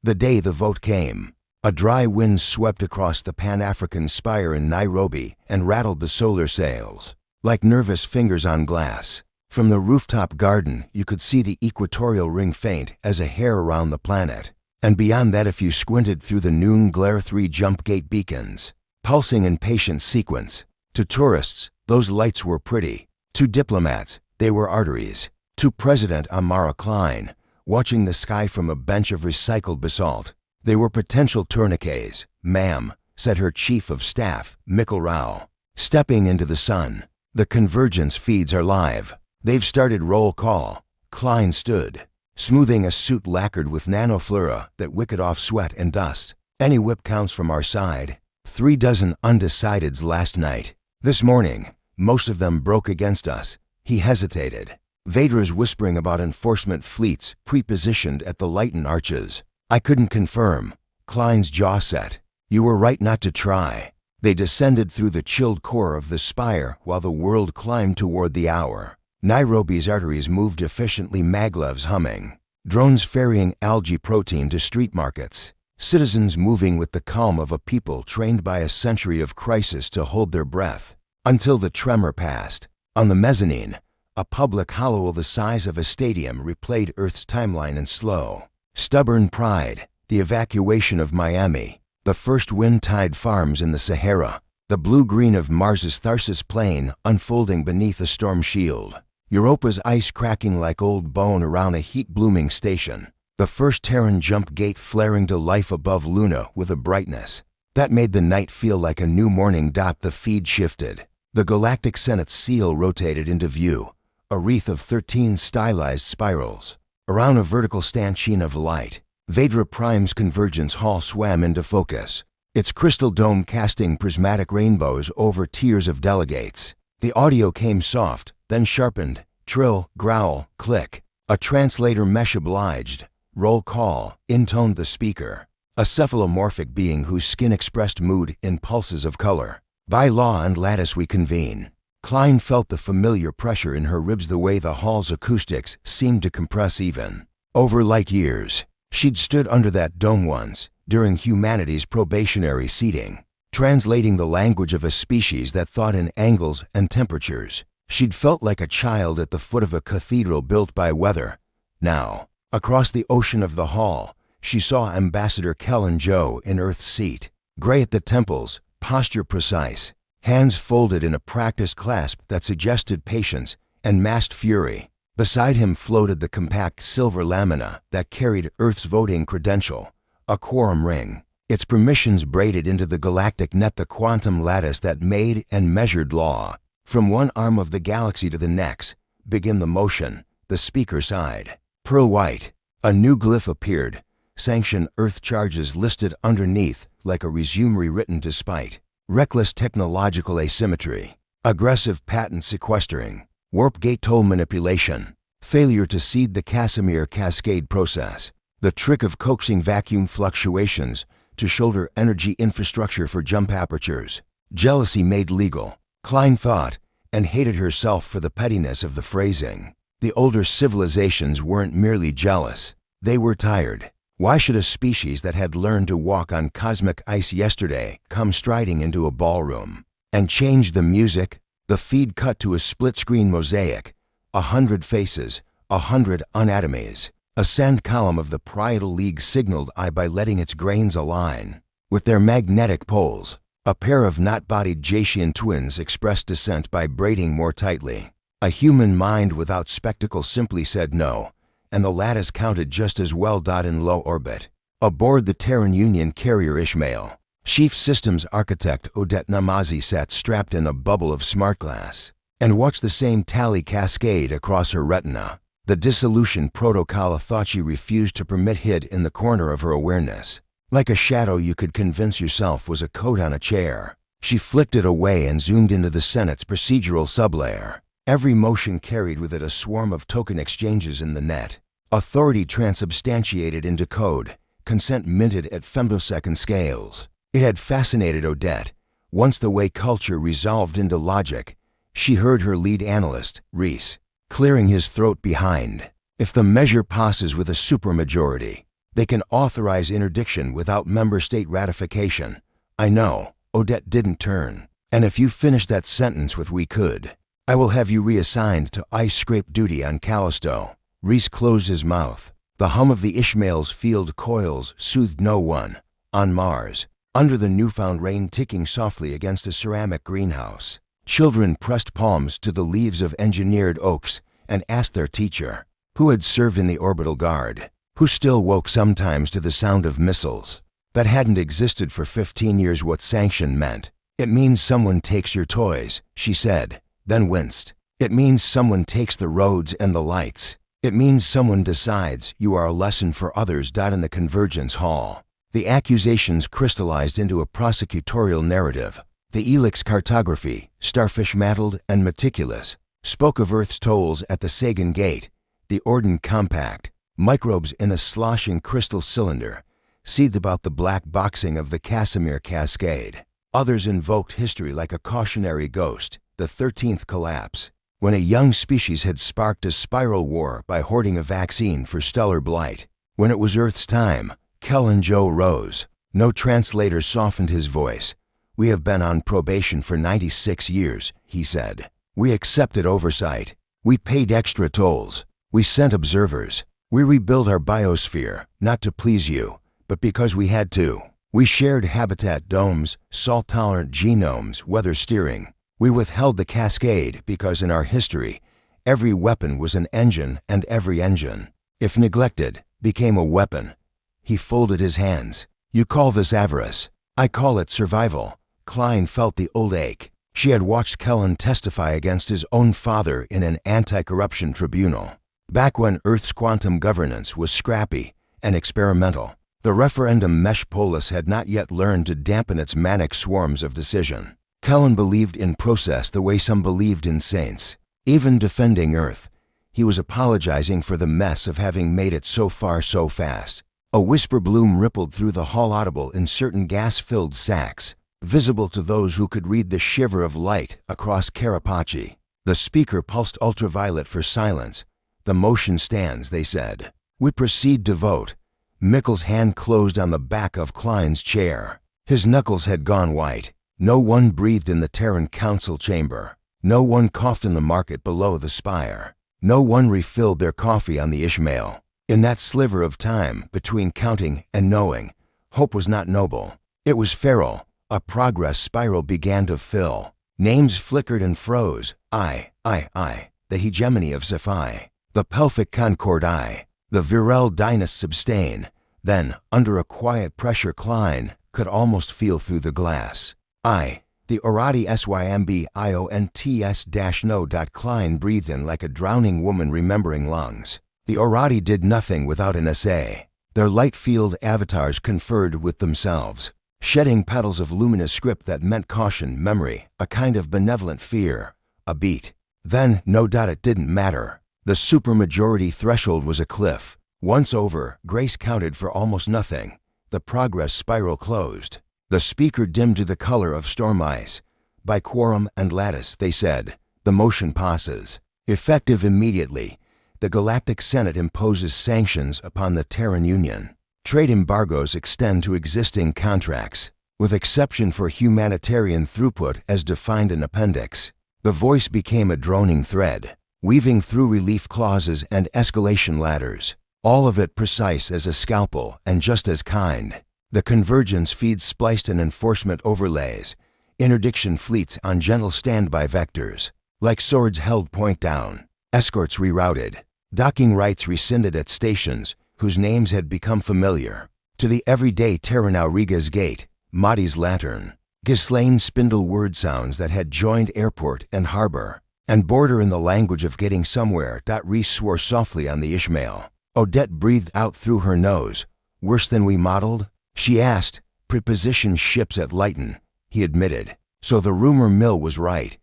The day the vote came, a dry wind swept across the Pan-African spire in Nairobi and rattled the solar sails, like nervous fingers on glass. From the rooftop garden, you could see the equatorial ring faint as a hair around the planet. And beyond that, if you squinted through the noon glare, 3 jump gate beacons, pulsing in patient sequence. To tourists, those lights were pretty. To diplomats, they were arteries. To President Amara Klein, watching the sky from a bench of recycled basalt, they were potential tourniquets. "Ma'am," said her chief of staff, Mikkel Rao, stepping into the sun. "The convergence feeds are live. They've started roll call." Klein stood, smoothing a suit lacquered with nanoflora that wicked off sweat and dust. "Any whip counts from our side. 3 dozen undecideds last night. This morning, most of them broke against us." He hesitated. "Vadra's whispering about enforcement fleets pre-positioned at the Lighton arches." "I couldn't confirm." Klein's jaw set. "You were right not to try." They descended through the chilled core of the spire while the world climbed toward the hour. Nairobi's arteries moved efficiently, maglevs humming, drones ferrying algae protein to street markets, citizens moving with the calm of a people trained by a century of crisis to hold their breath, until the tremor passed. On the mezzanine, a public hollow the size of a stadium replayed Earth's timeline in slow, stubborn pride. The evacuation of Miami, the first wind-tide farms in the Sahara, the blue-green of Mars's Tharsis Plain unfolding beneath a storm shield, Europa's ice cracking like old bone around a heat-blooming station, the first Terran jump gate flaring to life above Luna with a brightness that made the night feel like a new morning. The feed shifted. The Galactic Senate's seal rotated into view, a wreath of 13 stylized spirals. Around a vertical stanchion of light, Vadra Prime's convergence hall swam into focus, its crystal dome casting prismatic rainbows over tiers of delegates. The audio came soft, then sharpened, trill, growl, click. A translator mesh obliged. "Roll call," intoned the speaker, a cephalomorphic being whose skin expressed mood in pulses of color. "By law and lattice we convene." Klein felt the familiar pressure in her ribs, the way the hall's acoustics seemed to compress even over light years. She'd stood under that dome once, during humanity's probationary seating, translating the language of a species that thought in angles and temperatures. She'd felt like a child at the foot of a cathedral built by weather. Now, across the ocean of the hall, she saw Ambassador Kellen Joe in Earth's seat, gray at the temples, posture precise, hands folded in a practiced clasp that suggested patience and massed fury. Beside him floated the compact silver lamina that carried Earth's voting credential, a quorum ring, its permissions braided into the galactic net, the quantum lattice that made and measured law. From one arm of the galaxy to the next, begin the motion, the speaker sighed. Pearl white, a new glyph appeared, Sanction Earth charges listed underneath like a resume rewritten despite. Reckless technological asymmetry, aggressive patent sequestering, warp gate toll manipulation, failure to seed the Casimir cascade process, the trick of coaxing vacuum fluctuations to shoulder energy infrastructure for jump apertures. Jealousy made legal, Klein thought, and hated herself for the pettiness of the phrasing. The older civilizations weren't merely jealous, they were tired. Why should a species that had learned to walk on cosmic ice yesterday come striding into a ballroom and change the music? The feed cut to a split-screen mosaic, 100 faces, 100 anatomies. A sand column of the parietal league signaled I by letting its grains align with their magnetic poles. A pair of knot-bodied Jatian twins expressed dissent by braiding more tightly. A human mind without spectacle simply said no, and the lattice counted just as well. In low orbit, aboard the Terran Union carrier Ishmael, Chief Systems Architect Odette Namazi sat strapped in a bubble of smart glass and watched the same tally cascade across her retina. The dissolution protocol, a thought she refused to permit, hid in the corner of her awareness. Like a shadow you could convince yourself was a coat on a chair. She flicked it away and zoomed into the Senate's procedural sublayer. Every motion carried with it a swarm of token exchanges in the net. Authority transubstantiated into code, consent minted at femtosecond scales. It had fascinated Odette. Once the way culture resolved into logic, she heard her lead analyst, Reese, clearing his throat behind. If the measure passes with a supermajority, They can authorize interdiction without member state ratification. I know, Odette didn't turn. And if you finish that sentence with "we could," I will have you reassigned to ice scrape duty on Callisto. Reese closed his mouth. The hum of the Ishmael's field coils soothed no one. On Mars, under the newfound rain ticking softly against a ceramic greenhouse, children pressed palms to the leaves of engineered oaks and asked their teacher, who had served in the orbital guard, who still woke sometimes to the sound of missiles, that hadn't existed for 15 years, what Sanction meant. "It means someone takes your toys," she said, then winced. "It means someone takes the roads and the lights. It means someone decides you are a lesson for others." In the Convergence Hall, the accusations crystallized into a prosecutorial narrative. The Elix cartography, starfish-mantled and meticulous, spoke of Earth's tolls at the Sagan Gate, the Orden Compact, microbes in a sloshing crystal cylinder, seethed about the black boxing of the Casimir Cascade. Others invoked history like a cautionary ghost, the 13th collapse, when a young species had sparked a spiral war by hoarding a vaccine for stellar blight. When it was Earth's time, Kellen Joe rose. No translator softened his voice. "We have been on probation for 96 years, he said. "We accepted oversight. We paid extra tolls. We sent observers. We rebuilt our biosphere, not to please you, but because we had to. We shared habitat domes, salt-tolerant genomes, weather steering. We withheld the cascade because in our history, every weapon was an engine and every engine, if neglected, became a weapon." He folded his hands. "You call this avarice. I call it survival." Klein felt the old ache. She had watched Kellen testify against his own father in an anti-corruption tribunal, back when Earth's quantum governance was scrappy and experimental. The referendum mesh polis had not yet learned to dampen its manic swarms of decision. Kellen believed in process the way some believed in saints. Even defending Earth, he was apologizing for the mess of having made it so far so fast. A whisper bloom rippled through the hall, audible in certain gas-filled sacs, visible to those who could read the shiver of light across Karapachi. The speaker pulsed ultraviolet for silence. "The motion stands," they said. "We proceed to vote." Mickle's hand closed on the back of Klein's chair. His knuckles had gone white. No one breathed in the Terran Council chamber. No one coughed in the market below the spire. No one refilled their coffee on the Ishmael. In that sliver of time between counting and knowing, hope was not noble. It was feral. A progress spiral began to fill. Names flickered and froze. I, the hegemony of SciFi. The pelvic concord I. The virile dynasts abstain. Then, under a quiet pressure, Klein could almost feel through the glass. I, the Orati SYMBIONTS-no. Klein breathed in like a drowning woman remembering lungs. The Orati did nothing without an essay. Their light field avatars conferred with themselves, shedding petals of luminous script that meant caution, memory, a kind of benevolent fear, a beat. Then, no doubt, it didn't matter. The supermajority threshold was a cliff. Once over, grace counted for almost nothing. The progress spiral closed. The speaker dimmed to the color of storm ice. "By quorum and lattice," they said, "the motion passes. Effective immediately, the Galactic Senate imposes sanctions upon the Terran Union. Trade embargoes extend to existing contracts, with exception for humanitarian throughput as defined in Appendix." The voice became a droning thread, weaving through relief clauses and escalation ladders, all of it precise as a scalpel and just as kind. The convergence feeds spliced in enforcement overlays, interdiction fleets on gentle standby vectors, like swords held point down, escorts rerouted, docking rights rescinded at stations whose names had become familiar. To the everyday Terran Auriga's gate, Mahdi's lantern, Ghislaine spindle word sounds that had joined airport and harbor, and border in the language of getting somewhere. Reese swore softly on the Ishmael. Odette breathed out through her nose. "Worse than we modeled?" she asked. "Preposition ships at Lighton," he admitted. "So the rumor mill was right."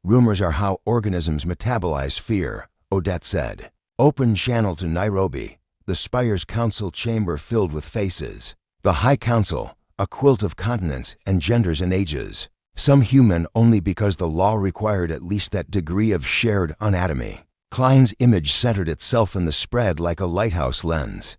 "Rumors are how organisms metabolize fear," Odette said. Open channel to Nairobi, the Spire's council chamber filled with faces. The High Council, a quilt of continents and genders and ages. Some human only because the law required at least that degree of shared anatomy. Klein's image centered itself in the spread like a lighthouse lens.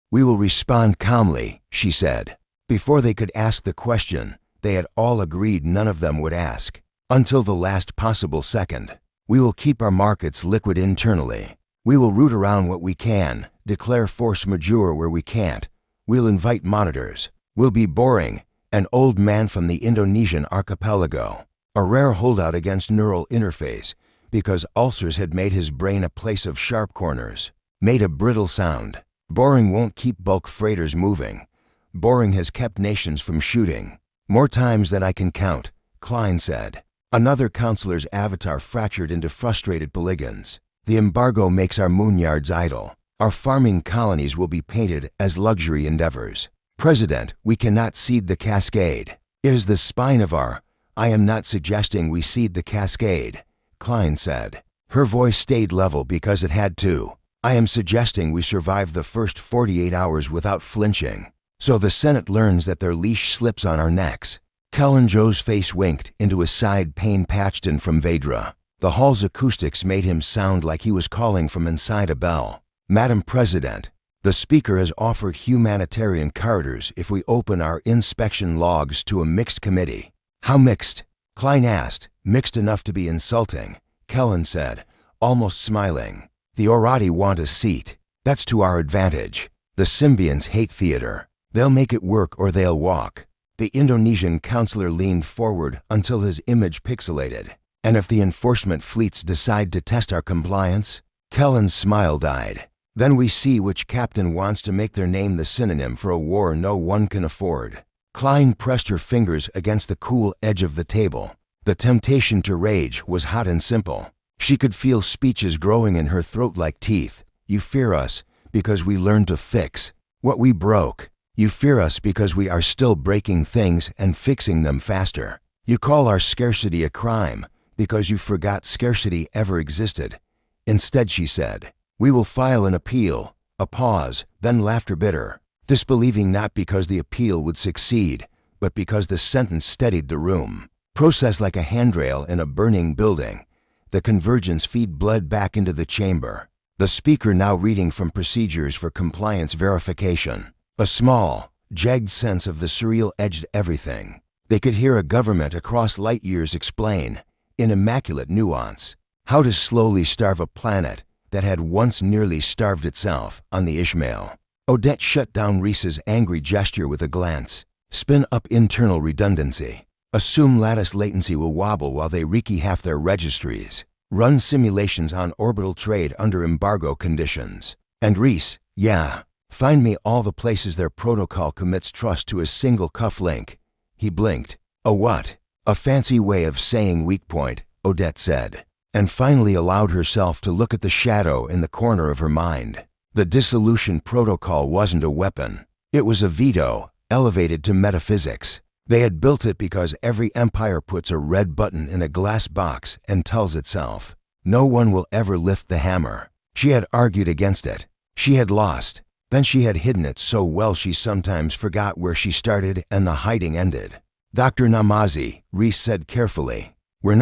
We will respond calmly, she said. Before they could ask the question, they had all agreed none of them would ask. Until the last possible second. We will keep our markets liquid internally. We will root around what we can, declare force majeure where we can't. We'll invite monitors. We'll be boring, an old man from the Indonesian archipelago, a rare holdout against neural interface, because ulcers had made his brain a place of sharp corners, made a brittle sound. Boring won't keep bulk freighters moving. Boring has kept nations from shooting. More times than I can count, Klein said. Another counselor's avatar fractured into frustrated polygons. The embargo makes our moon yards idle. Our farming colonies will be painted as luxury endeavors. President, we cannot cede the cascade. It is the spine of our... I am not suggesting we cede the cascade, Klein said. Her voice stayed level because it had to. I am suggesting we survive the first 48 hours without flinching. So the Senate learns that their leash slips on our necks. Kellen Joe's face winked into a side Payne Patchton from Vedra. The hall's acoustics made him sound like he was calling from inside a bell. Madam President, the Speaker has offered humanitarian corridors if we open our inspection logs to a mixed committee. How mixed? Klein asked. Mixed enough to be insulting, Kellen said, almost smiling. The Orati want a seat. That's to our advantage. The Symbians hate theater. They'll make it work or they'll walk. The Indonesian counselor leaned forward until his image pixelated. And if the enforcement fleets decide to test our compliance? Kellen's smile died. Then we see which captain wants to make their name the synonym for a war no one can afford. Klein pressed her fingers against the cool edge of the table. The temptation to rage was hot and simple. She could feel speeches growing in her throat like teeth. You fear us because we learned to fix what we broke. You fear us because we are still breaking things and fixing them faster. You call our scarcity a crime because you forgot scarcity ever existed. Instead, she said, we will file an appeal. A pause, then laughter bitter, disbelieving not because the appeal would succeed, but because the sentence steadied the room. Process like a handrail in a burning building. The convergence feed bled back into the chamber. The speaker now reading from procedures for compliance verification. A small, jagged sense of the surreal edged everything. They could hear a government across light years explain, in immaculate nuance, how to slowly starve a planet that had once nearly starved itself on the Ishmael. Odette shut down Reese's angry gesture with a glance. Spin up internal redundancy. Assume lattice latency will wobble while they rekey half their registries. Run simulations on orbital trade under embargo conditions. And Reese, yeah. Find me all the places their protocol commits trust to a single cuff link. He blinked. A what? A fancy way of saying weak point, Odette said, and finally allowed herself to look at the shadow in the corner of her mind. The dissolution protocol wasn't a weapon. It was a veto, elevated to metaphysics. They had built it because every empire puts a red button in a glass box and tells itself, no one will ever lift the hammer. She had argued against it. She had lost. Then she had hidden it so well she sometimes forgot where she started and the hiding ended. Dr. Namazi, Reese said carefully. We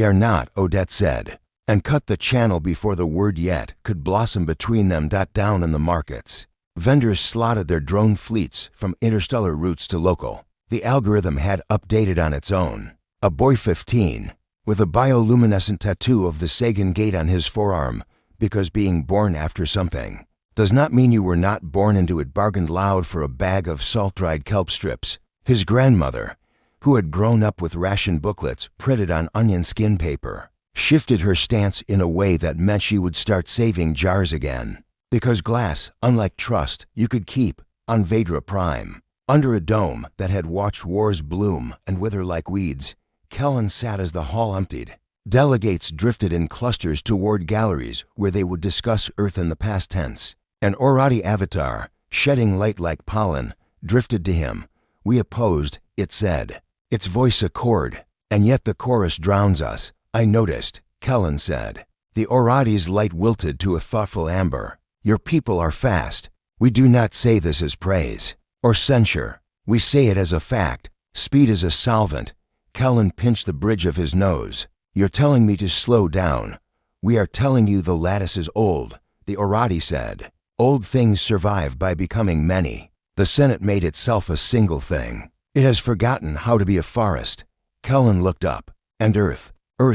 are not, Odette said, and cut the channel before the word yet could blossom between them. Down in the markets. Vendors slotted their drone fleets from interstellar routes to local. The algorithm had updated on its own. A boy 15, with a bioluminescent tattoo of the Sagan gate on his forearm, because being born after something does not mean you were not born into it, bargained loud for a bag of salt-dried kelp strips. His grandmother, who had grown up with ration booklets printed on onion skin paper, shifted her stance in a way that meant she would start saving jars again. Because glass, unlike trust, you could keep on Vedra Prime. Under a dome that had watched wars bloom and wither like weeds, Kellen sat as the hall emptied. Delegates drifted in clusters toward galleries where they would discuss Earth in the past tense. An Orati avatar, shedding light like pollen, drifted to him. We opposed, it said. Its voice a chord, and yet the chorus drowns us. I noticed, Kellen said. The Orati's light wilted to a thoughtful amber. Your people are fast. We do not say this as praise or censure. We say it as a fact. Speed is a solvent. Kellen pinched the bridge of his nose. You're telling me to slow down. We are telling you the lattice is old, the Orati said. Old things survive by becoming many. The Senate made itself a single thing. It has forgotten how to be a forest. Kellen looked up. And Earth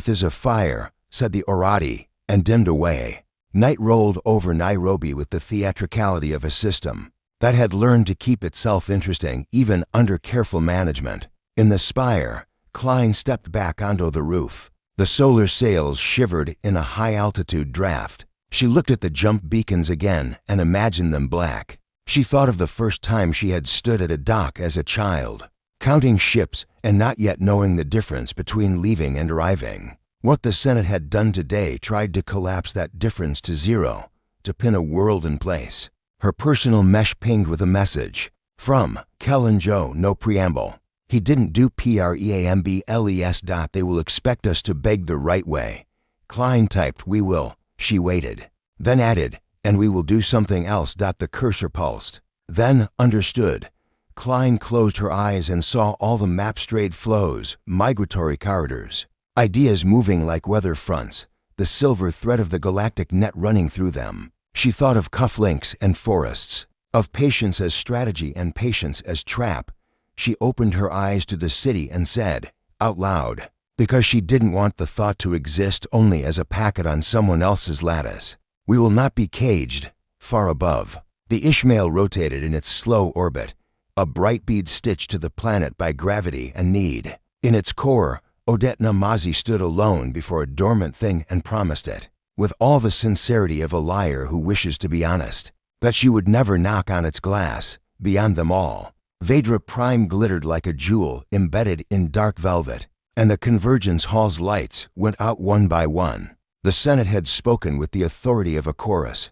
is a fire, said the Orati, and dimmed away. Night rolled over Nairobi with the theatricality of a system that had learned to keep itself interesting even under careful management. In the spire, Klein stepped back onto the roof. The solar sails shivered in a high-altitude draft. She looked at the jump beacons again and imagined them black. She thought of the first time she had stood at a dock as a child, counting ships and not yet knowing the difference between leaving and arriving. What the Senate had done today tried to collapse that difference to zero, to pin a world in place. Her personal mesh pinged with a message. From Kellen Joe, no preamble. He didn't do preambles. They will expect us to beg the right way. Klein typed, we will. She waited. Then added, and we will do something else. The cursor pulsed. Then understood. Klein closed her eyes and saw all the map-strayed flows, migratory corridors. Ideas moving like weather fronts, the silver thread of the galactic net running through them. She thought of cufflinks and forests, of patience as strategy and patience as trap. She opened her eyes to the city and said, out loud, because she didn't want the thought to exist only as a packet on someone else's lattice. We will not be caged. Far above, the Ishmael rotated in its slow orbit, a bright bead stitched to the planet by gravity and need. In its core, Odette Namazi stood alone before a dormant thing and promised it, with all the sincerity of a liar who wishes to be honest, that she would never knock on its glass. Beyond them all, Vedra Prime glittered like a jewel embedded in dark velvet, and the Convergence Hall's lights went out one by one. The Senate had spoken with the authority of a chorus.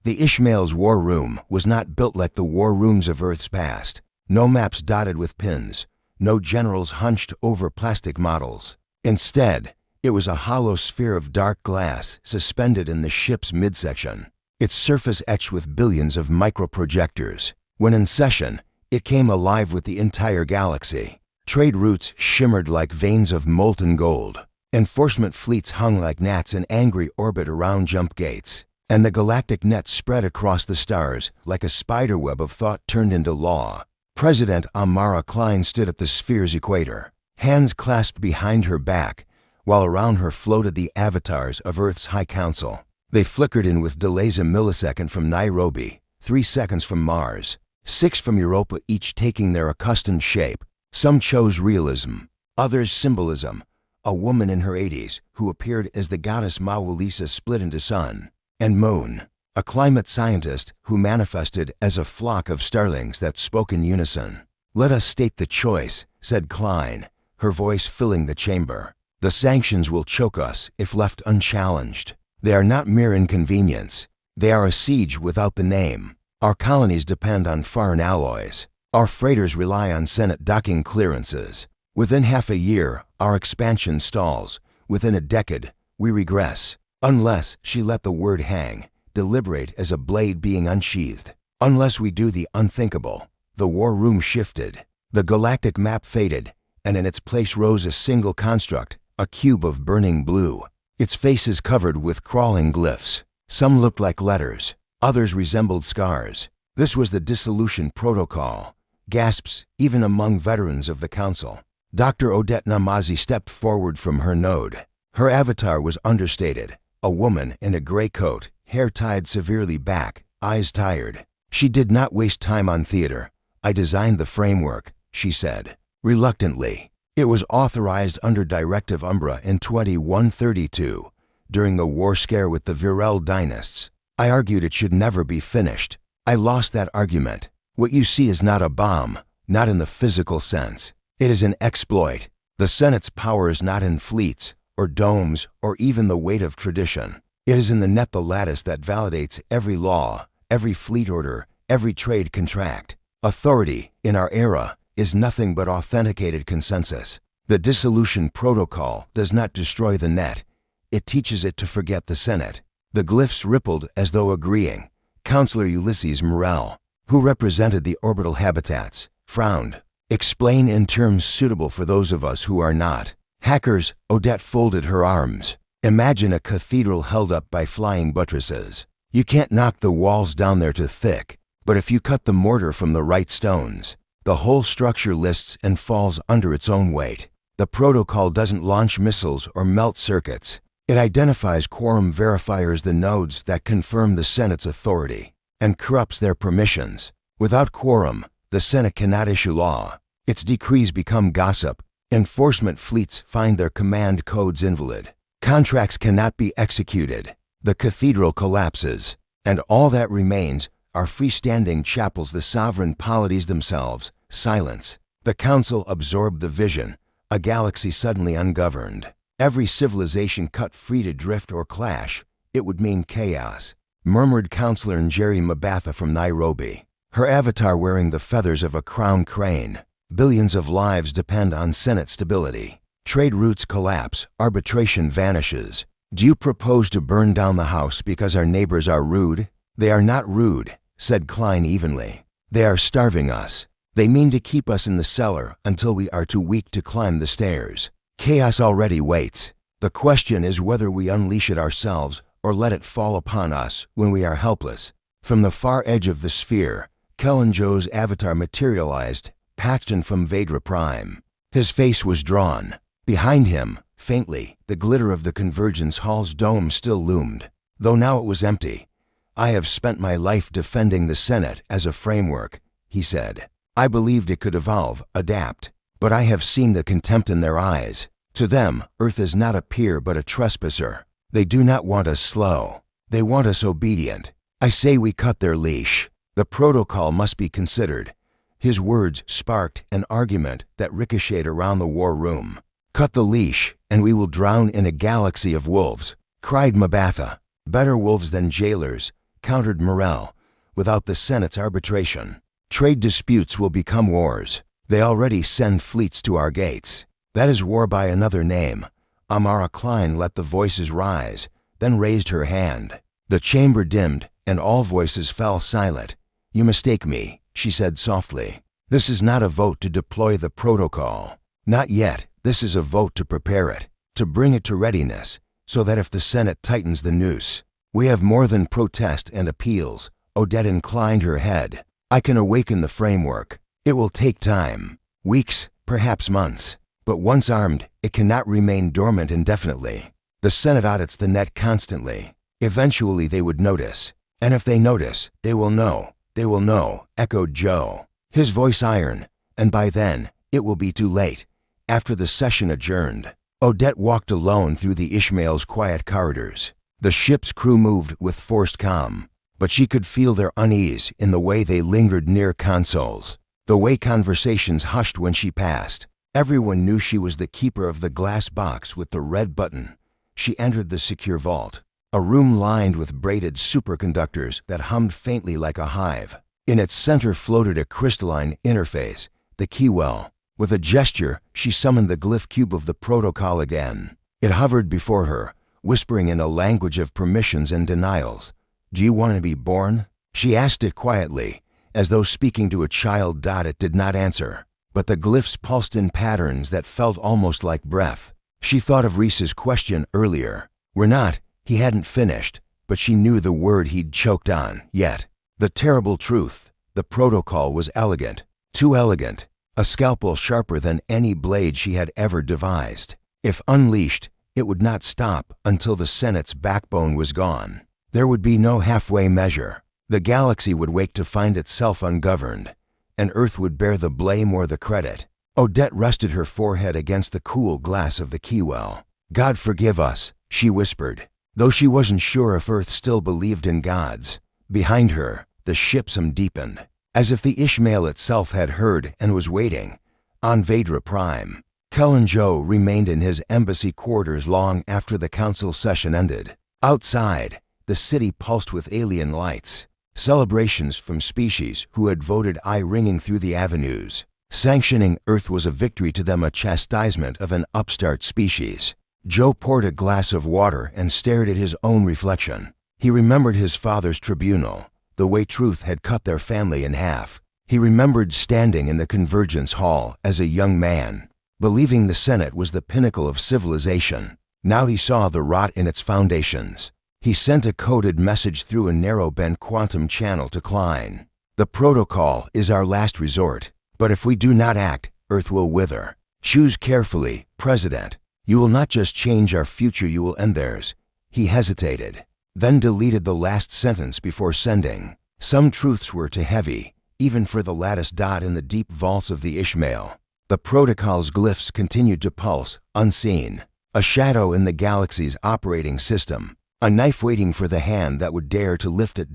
The Ishmael's war room was not built like the war rooms of Earth's past. No maps dotted with pins, no generals hunched over plastic models. Instead, it was a hollow sphere of dark glass suspended in the ship's midsection, its surface etched with billions of microprojectors. When in session, it came alive with the entire galaxy. Trade routes shimmered like veins of molten gold. Enforcement fleets hung like gnats in angry orbit around jump gates. And the galactic net spread across the stars like a spiderweb of thought turned into law. President Amara Klein stood at the sphere's equator, hands clasped behind her back, while around her floated the avatars of Earth's High Council. They flickered in with delays a millisecond from Nairobi, 3 seconds from Mars, 6 from Europa, each taking their accustomed shape. Some chose realism, others symbolism. A woman in her 80s who appeared as the goddess Mawulisa split into sun and moon. A climate scientist who manifested as a flock of starlings that spoke in unison. Let us state the choice, said Klein, her voice filling the chamber. The sanctions will choke us if left unchallenged. They are not mere inconvenience. They are a siege without the name. Our colonies depend on foreign alloys. Our freighters rely on Senate docking clearances. Within half a year, our expansion stalls. Within a decade, we regress. Unless she let the word hang, deliberate as a blade being unsheathed. Unless we do the unthinkable. The war room shifted. The galactic map faded, and in its place rose a single construct, a cube of burning blue. Its faces covered with crawling glyphs. Some looked like letters, others resembled scars. This was the dissolution protocol. Gasps, even among veterans of the council. Dr. Odette Namazi stepped forward from her node. Her avatar was understated, a woman in a gray coat, hair tied severely back, eyes tired. She did not waste time on theater. I designed the framework, she said, reluctantly. It was authorized under Directive Umbra in 2132, during the war scare with the Virel dynasts. I argued it should never be finished. I lost that argument. What you see is not a bomb, not in the physical sense. It is an exploit. The Senate's power is not in fleets, or domes, or even the weight of tradition. It is in the net, the lattice that validates every law, every fleet order, every trade contract. Authority, in our era, is nothing but authenticated consensus. The dissolution protocol does not destroy the net. It teaches it to forget the Senate. The glyphs rippled as though agreeing. Counselor Ulysses Morel, who represented the orbital habitats, frowned. Explain in terms suitable for those of us who are not. Hackers, Odette folded her arms. Imagine a cathedral held up by flying buttresses. You can't knock the walls down, they're too thick, but if you cut the mortar from the right stones, the whole structure lists and falls under its own weight. The protocol doesn't launch missiles or melt circuits. It identifies quorum verifiers, the nodes that confirm the Senate's authority, and corrupts their permissions. Without quorum, the Senate cannot issue law. Its decrees become gossip. Enforcement fleets find their command codes invalid. Contracts cannot be executed. The cathedral collapses, and all that remains are freestanding chapels, the sovereign polities themselves. Silence. The council absorbed the vision, a galaxy suddenly ungoverned. Every civilization cut free to drift or clash. It would mean chaos, murmured Counselor Njeri Mabatha from Nairobi, her avatar wearing the feathers of a crown crane. Billions of lives depend on Senate stability. Trade routes collapse, arbitration vanishes. Do you propose to burn down the house because our neighbors are rude? They are not rude, said Klein evenly. They are starving us. They mean to keep us in the cellar until we are too weak to climb the stairs. Chaos already waits. The question is whether we unleash it ourselves or let it fall upon us when we are helpless. From the far edge of the sphere, Kellanjo's avatar materialized, Paxton from Vedra Prime. His face was drawn. Behind him, faintly, the glitter of the Convergence Hall's dome still loomed, though now it was empty. I have spent my life defending the Senate as a framework, he said. I believed it could evolve, adapt, but I have seen the contempt in their eyes. To them, Earth is not a peer but a trespasser. They do not want us slow. They want us obedient. I say we cut their leash. The protocol must be considered. His words sparked an argument that ricocheted around the war room. Cut the leash, and we will drown in a galaxy of wolves, cried Mabatha. Better wolves than jailers, countered Morel, without the Senate's arbitration. Trade disputes will become wars. They already send fleets to our gates. That is war by another name. Amara Klein let the voices rise, then raised her hand. The chamber dimmed, and all voices fell silent. You mistake me, she said softly. This is not a vote to deploy the protocol. Not yet. This is a vote to prepare it, to bring it to readiness, so that if the Senate tightens the noose, we have more than protest and appeals. Odette inclined her head. I can awaken the framework. It will take time. Weeks, perhaps months. But once armed, it cannot remain dormant indefinitely. The Senate audits the net constantly. Eventually they would notice. And if they notice, they will know. They will know, echoed Joe, his voice iron. And by then, it will be too late. After the session adjourned, Odette walked alone through the Ishmael's quiet corridors. The ship's crew moved with forced calm, but she could feel their unease in the way they lingered near consoles, the way conversations hushed when she passed. Everyone knew she was the keeper of the glass box with the red button. She entered the secure vault, a room lined with braided superconductors that hummed faintly like a hive. In its center floated a crystalline interface, the keywell. With a gesture, she summoned the glyph cube of the protocol again. It hovered before her, whispering in a language of permissions and denials. Do you want to be born? She asked it quietly, as though speaking to a child. It did not answer, but the glyphs pulsed in patterns that felt almost like breath. She thought of Reese's question earlier. We're not. He hadn't finished, but she knew the word he'd choked on, yet. The terrible truth. The protocol was elegant. Too elegant. A scalpel sharper than any blade she had ever devised. If unleashed, it would not stop until the Senate's backbone was gone. There would be no halfway measure. The galaxy would wake to find itself ungoverned, and Earth would bear the blame or the credit. Odette rested her forehead against the cool glass of the keywell. God forgive us, she whispered, though she wasn't sure if Earth still believed in gods. Behind her, the ship's hum deepened, as if the Ishmael itself had heard and was waiting. On Vedra Prime, Kellanjo remained in his embassy quarters long after the council session ended. Outside, the city pulsed with alien lights, celebrations from species who had voted aye ringing through the avenues. Sanctioning Earth was a victory to them, a chastisement of an upstart species. Joe poured a glass of water and stared at his own reflection. He remembered his father's tribunal, the way truth had cut their family in half. He remembered standing in the Convergence Hall as a young man, believing the Senate was the pinnacle of civilization. Now he saw the rot in its foundations. He sent a coded message through a narrow-band quantum channel to Klein. The protocol is our last resort, but if we do not act, Earth will wither. Choose carefully, President. You will not just change our future, you will end theirs. He hesitated, then deleted the last sentence before sending. Some truths were too heavy, even for the lattice dot in the deep vaults of the Ishmael. The protocol's glyphs continued to pulse, unseen. A shadow in the galaxy's operating system. A knife waiting for the hand that would dare to lift it.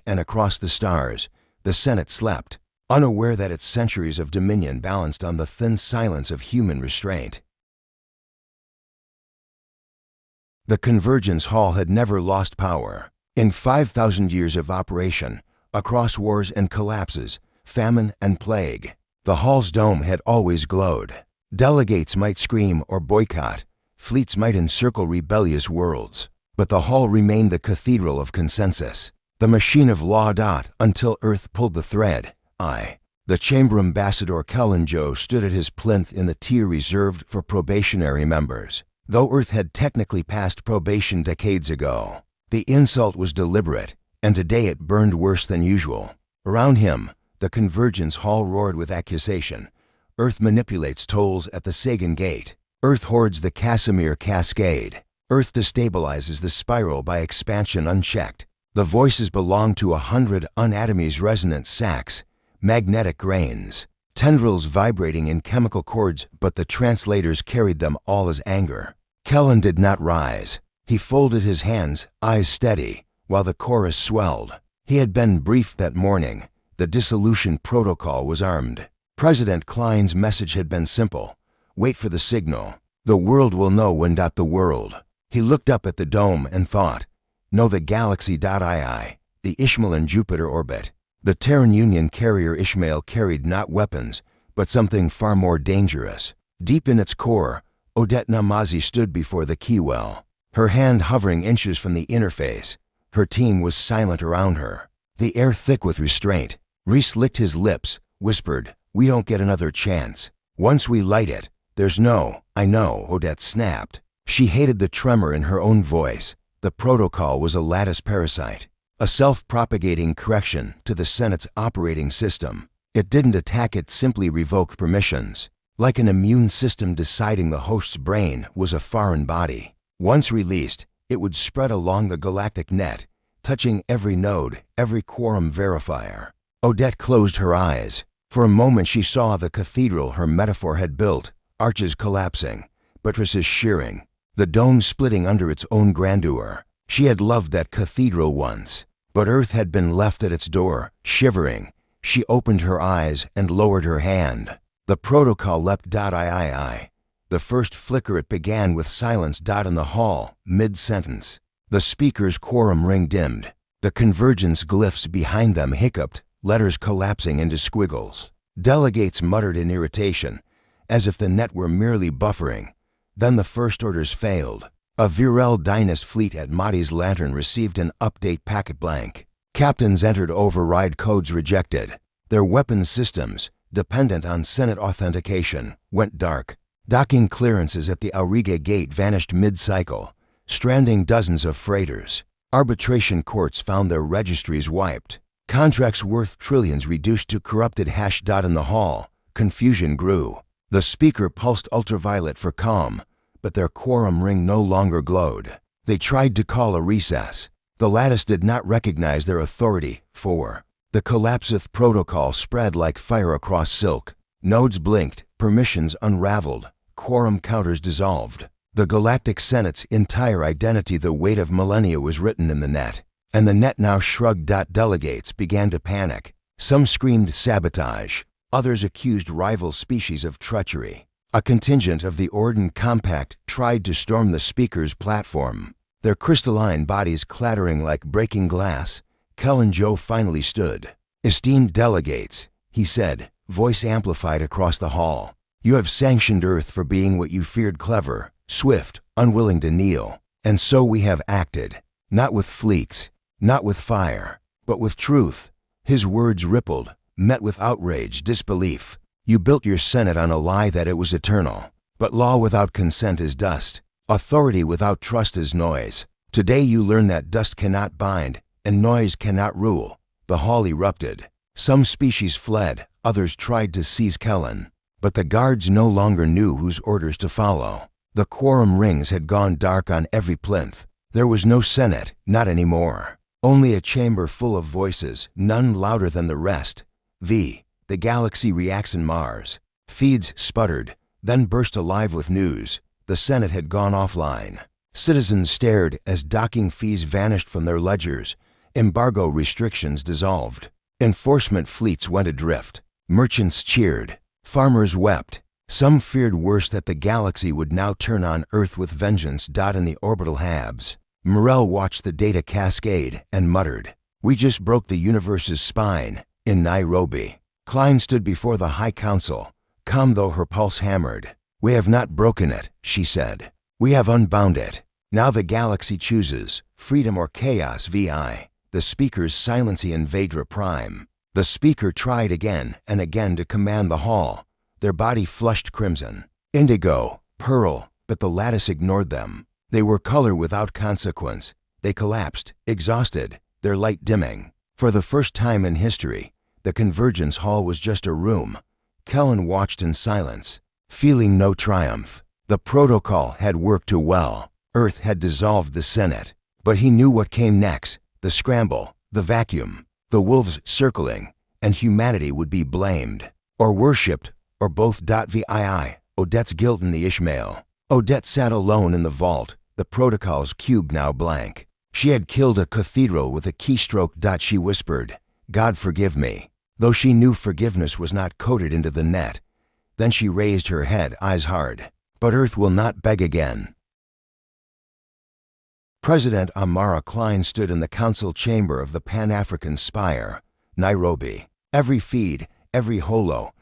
And across the stars, the Senate slept, unaware that its centuries of dominion balanced on the thin silence of human restraint. The Convergence Hall had never lost power. In 5,000 years of operation, across wars and collapses, famine and plague, the hall's dome had always glowed. Delegates might scream or boycott, fleets might encircle rebellious worlds, but the hall remained the cathedral of consensus, the machine of law. Until Earth pulled the thread. The Chamber Ambassador Kellenjo stood at his plinth in the tier reserved for probationary members. Though Earth had technically passed probation decades ago, the insult was deliberate, and today it burned worse than usual. Around him, the Convergence Hall roared with accusation. Earth manipulates tolls at the Sagan Gate. Earth hoards the Casimir Cascade. Earth destabilizes the spiral by expansion unchecked. The voices belonged to 100 unatomies, resonant sacs, magnetic grains, tendrils vibrating in chemical chords, but the translators carried them all as anger. Kellen did not rise. He folded his hands, eyes steady, while the chorus swelled. He had been briefed that morning. The dissolution protocol was armed. President Klein's message had been simple. Wait for the signal. The world will know when. The world. He looked up at the dome and thought, no, the galaxy. The Ishmael and Jupiter orbit. The Terran Union carrier Ishmael carried not weapons, but something far more dangerous. Deep in its core, Odette Namazi stood before the keywell, her hand hovering inches from the interface. Her team was silent around her, the air thick with restraint. Reese licked his lips, whispered, we don't get another chance. Once we light it, there's no, I know, Odette snapped. She hated the tremor in her own voice. The protocol was a lattice parasite, a self-propagating correction to the Senate's operating system. It didn't attack, it simply revoked permissions. Like an immune system deciding the host's brain was a foreign body. Once released, it would spread along the galactic net, touching every node, every quorum verifier. Odette closed her eyes. For a moment she saw the cathedral her metaphor had built, arches collapsing, buttresses shearing, the dome splitting under its own grandeur. She had loved that cathedral once, but Earth had been left at its door, shivering. She opened her eyes and lowered her hand. The protocol leapt. The first flicker it began with silence. In the hall, mid-sentence. The speaker's quorum ring dimmed. The convergence glyphs behind them hiccuped, letters collapsing into squiggles. Delegates muttered in irritation, as if the net were merely buffering. Then the first orders failed. A Virel Dynast fleet at Mahdi's Lantern received an update packet blank. Captains entered override codes rejected. Their weapons systems, dependent on Senate authentication, went dark. Docking clearances at the Auriga Gate vanished mid-cycle, stranding dozens of freighters. Arbitration courts found their registries wiped. Contracts worth trillions reduced to corrupted hash. In the hall, confusion grew. The speaker pulsed ultraviolet for calm, but their quorum ring no longer glowed. They tried to call a recess. The lattice did not recognize their authority. The collapseth protocol spread like fire across silk. Nodes blinked, permissions unraveled, quorum counters dissolved. The Galactic Senate's entire identity, the weight of millennia, was written in the net. And the net now shrugged. Delegates began to panic. Some screamed sabotage. Others accused rival species of treachery. A contingent of the Orden Compact tried to storm the speaker's platform, their crystalline bodies clattering like breaking glass. Kellenjo finally stood. Esteemed delegates, he said, voice amplified across the hall. You have sanctioned Earth for being what you feared, clever, swift, unwilling to kneel. And so we have acted, not with fleets, not with fire, but with truth. His words rippled, met with outrage, disbelief. You built your Senate on a lie that it was eternal. But law without consent is dust. Authority without trust is noise. Today you learn that dust cannot bind and noise cannot rule. The hall erupted. Some species fled, others tried to seize Kellen. But the guards no longer knew whose orders to follow. The quorum rings had gone dark on every plinth. There was no Senate, not anymore. Only a chamber full of voices, none louder than the rest. The galaxy reacts in Mars. Feeds sputtered, then burst alive with news. The Senate had gone offline. Citizens stared as docking fees vanished from their ledgers. Embargo restrictions dissolved. Enforcement fleets went adrift. Merchants cheered. Farmers wept. Some feared worse, that the galaxy would now turn on Earth with vengeance. In the orbital habs, Morel watched the data cascade and muttered, "We just broke the universe's spine." In Nairobi, Klein stood before the High Council, calm though her pulse hammered. "We have not broken it," she said. "We have unbound it. Now the galaxy chooses, freedom or chaos. VI. The speaker's silency in Vedra Prime. The speaker tried again and again to command the hall. Their body flushed crimson, indigo, pearl, but the lattice ignored them. They were color without consequence. They collapsed, exhausted, their light dimming. For the first time in history, the Convergence Hall was just a room. Kellen watched in silence, feeling no triumph. The protocol had worked too well. Earth had dissolved the Senate. But he knew what came next: the scramble, the vacuum, the wolves circling, and humanity would be blamed, or worshipped, or both. VII. Odette's guilt in the Ishmael. Odette sat alone in the vault, the protocol's cube now blank. She had killed a cathedral with a keystroke. She whispered, "God forgive me," though she knew forgiveness was not coded into the net. Then she raised her head, eyes hard. "But Earth will not beg again." President Amara Klein stood in the council chamber of the Pan-African Spire, Nairobi. Every feed, every holo,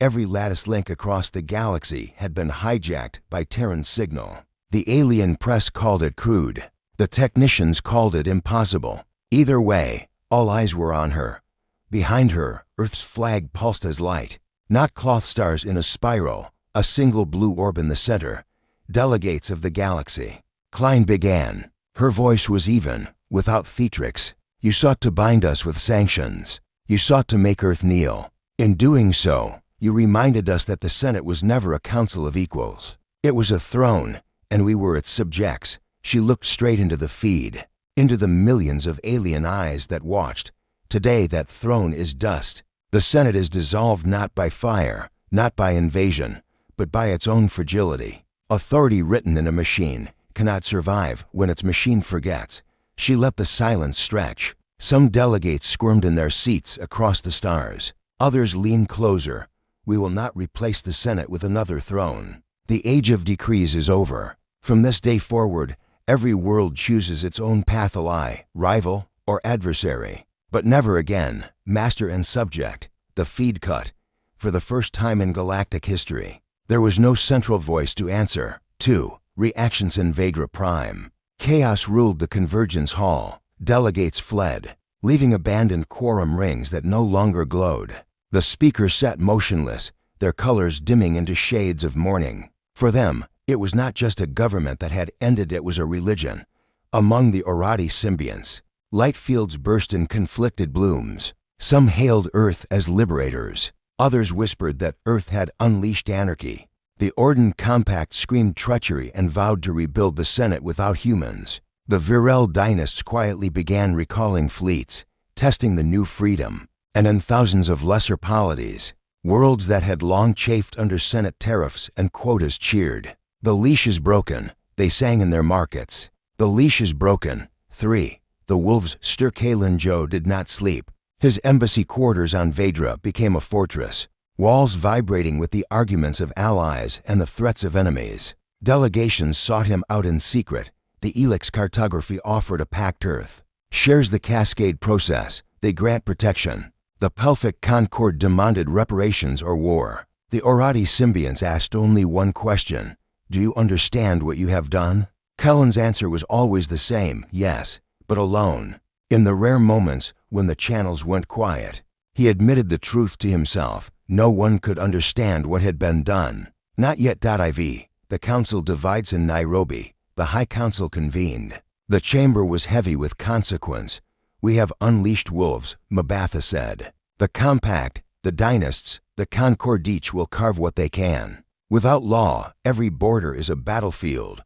every lattice link across the galaxy had been hijacked by Terran signal. The alien press called it crude. The technicians called it impossible. Either way, all eyes were on her. Behind her, Earth's flag pulsed as light. Not cloth stars in a spiral, a single blue orb in the center. Delegates of the galaxy. Klein began. Her voice was even, without theatrics. "You sought to bind us with sanctions. You sought to make Earth kneel. In doing so, you reminded us that the Senate was never a council of equals. It was a throne, and we were its subjects." She looked straight into the feed, into the millions of alien eyes that watched. Today that throne is dust. The Senate is dissolved not by fire, not by invasion, but by its own fragility. Authority written in a machine cannot survive when its machine forgets. She let the silence stretch. Some delegates squirmed in their seats across the stars. Others leaned closer. "We will not replace the Senate with another throne. The age of decrees is over. From this day forward, every world chooses its own path, ally, rival, or adversary. But never again, master and subject." The feed cut. For the first time in galactic history, there was no central voice to answer. 2. Reactions in Vedra Prime. Chaos ruled the Convergence Hall. Delegates fled, leaving abandoned quorum rings that no longer glowed. The speakers sat motionless, their colors dimming into shades of mourning. For them, it was not just a government that had ended, it was a religion. Among the Orcs symbionts, light fields burst in conflicted blooms. Some hailed Earth as liberators. Others whispered that Earth had unleashed anarchy. The Orden Compact screamed treachery and vowed to rebuild the Senate without humans. The Virel dynasts quietly began recalling fleets, testing the new freedom, and in thousands of lesser polities, worlds that had long chafed under Senate tariffs and quotas cheered. "The leash is broken," they sang in their markets. "The leash is broken." 3. The wolves stir. Kalen Joe did not sleep. His embassy quarters on Vedra became a fortress, walls vibrating with the arguments of allies and the threats of enemies. Delegations sought him out in secret. The Elix cartography offered a packed Earth. Shares the Cascade process. They grant protection. The Pelphic Concord demanded reparations or war. The Orati symbionts asked only one question: "Do you understand what you have done?" Kellen's answer was always the same: yes, but alone. In the rare moments when the channels went quiet, he admitted the truth to himself. No one could understand what had been done. Not yet. IV. The council divides in Nairobi. The High Council convened. The chamber was heavy with consequence. We have unleashed wolves, Mabatha said. The compact, the dynasts, the Concord each will carve what they can. Without law, every border is a battlefield.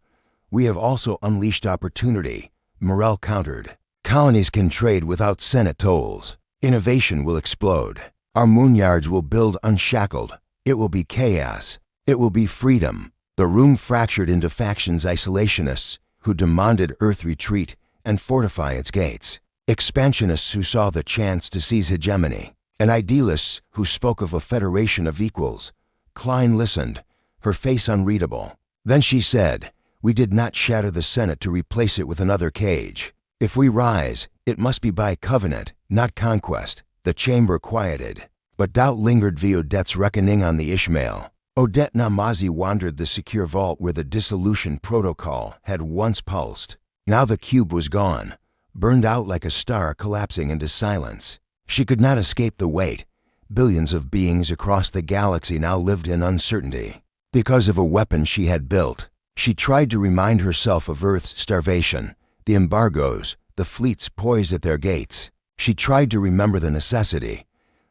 We have also unleashed opportunity, Morel countered. Colonies can trade without Senate tolls. Innovation will explode. Our moonyards will build unshackled. It will be chaos. It will be freedom. The room fractured into factions, isolationists who demanded Earth retreat and fortify its gates, expansionists who saw the chance to seize hegemony, and idealists who spoke of a federation of equals. Klein listened, her face unreadable. Then she said, "We did not shatter the Senate to replace it with another cage. If we rise, it must be by covenant, not conquest." The chamber quieted, but doubt lingered via Odette's reckoning on the Ishmael. Odette Namazi wandered the secure vault where the dissolution protocol had once pulsed. Now the cube was gone, burned out like a star collapsing into silence. She could not escape the weight. Billions of beings across the galaxy now lived in uncertainty. Because of a weapon she had built, she tried to remind herself of Earth's starvation, the embargoes, the fleets poised at their gates. She tried to remember the necessity,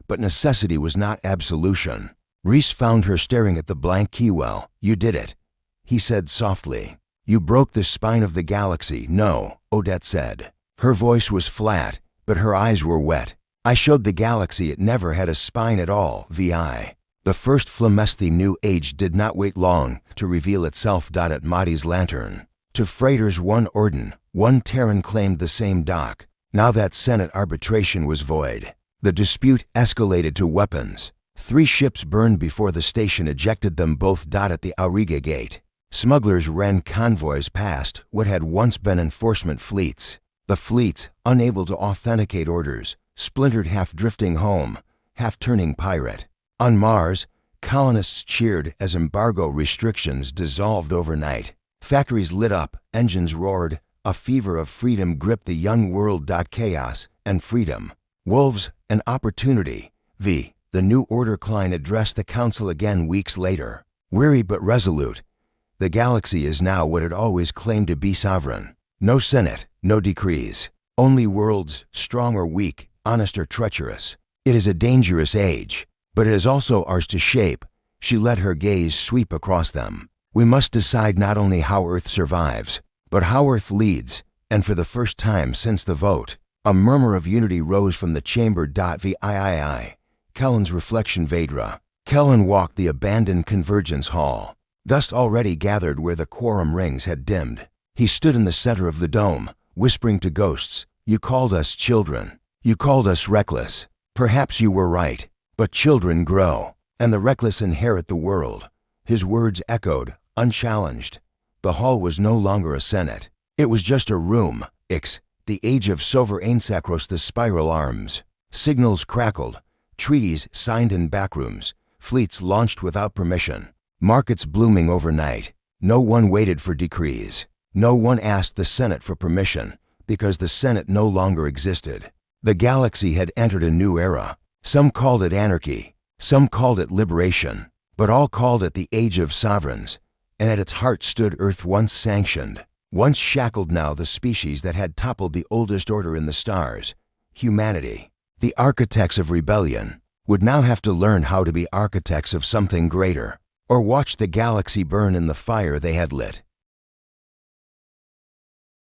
but necessity was not absolution. Reese found her staring at the blank keywell. "You did it," he said softly. "You broke the spine of the galaxy." "No," Odette said. Her voice was flat, but her eyes were wet. "I showed the galaxy it never had a spine at all, VI." The first Flamesthi new age did not wait long to reveal itself. At Mahdi's lantern. To freighters, one Orden, one Terran claimed the same dock. Now that Senate arbitration was void. The dispute escalated to weapons. 3 ships burned before the station ejected them both. At the Auriga gate, smugglers ran convoys past what had once been enforcement fleets. The fleets, unable to authenticate orders, splintered, half drifting home, half turning pirate. On Mars, colonists cheered as embargo restrictions dissolved overnight. Factories lit up, engines roared, a fever of freedom gripped the young world. Chaos and freedom, wolves and opportunity. The new order. Klein addressed the council again weeks later. Weary but resolute, the galaxy is now what it always claimed to be: sovereign. No Senate, no decrees. Only worlds, strong or weak, honest or treacherous. It is a dangerous age, but it is also ours to shape. She let her gaze sweep across them. We must decide not only how Earth survives, but how Earth leads. And for the first time since the vote, a murmur of unity rose from the chamber. VIII. Kellen's reflection. Vedra. Kellen walked the abandoned convergence hall. Dust already gathered where the quorum rings had dimmed. He stood in the center of the dome, whispering to ghosts, "You called us children. You called us reckless. Perhaps you were right, but children grow, and the reckless inherit the world." His words echoed, unchallenged. The hall was no longer a senate. It was just a room. The age of sovereign sacros. The spiral arms. Signals crackled. Treaties signed in backrooms. Fleets launched without permission. Markets blooming overnight. No one waited for decrees. No one asked the Senate for permission, because the Senate no longer existed. The galaxy had entered a new era. Some called it anarchy. Some called it liberation. But all called it the Age of Sovereigns. And at its heart stood Earth, once sanctioned, once shackled, now the species that had toppled the oldest order in the stars. Humanity, the architects of rebellion, would now have to learn how to be architects of something greater, or watch the galaxy burn in the fire they had lit.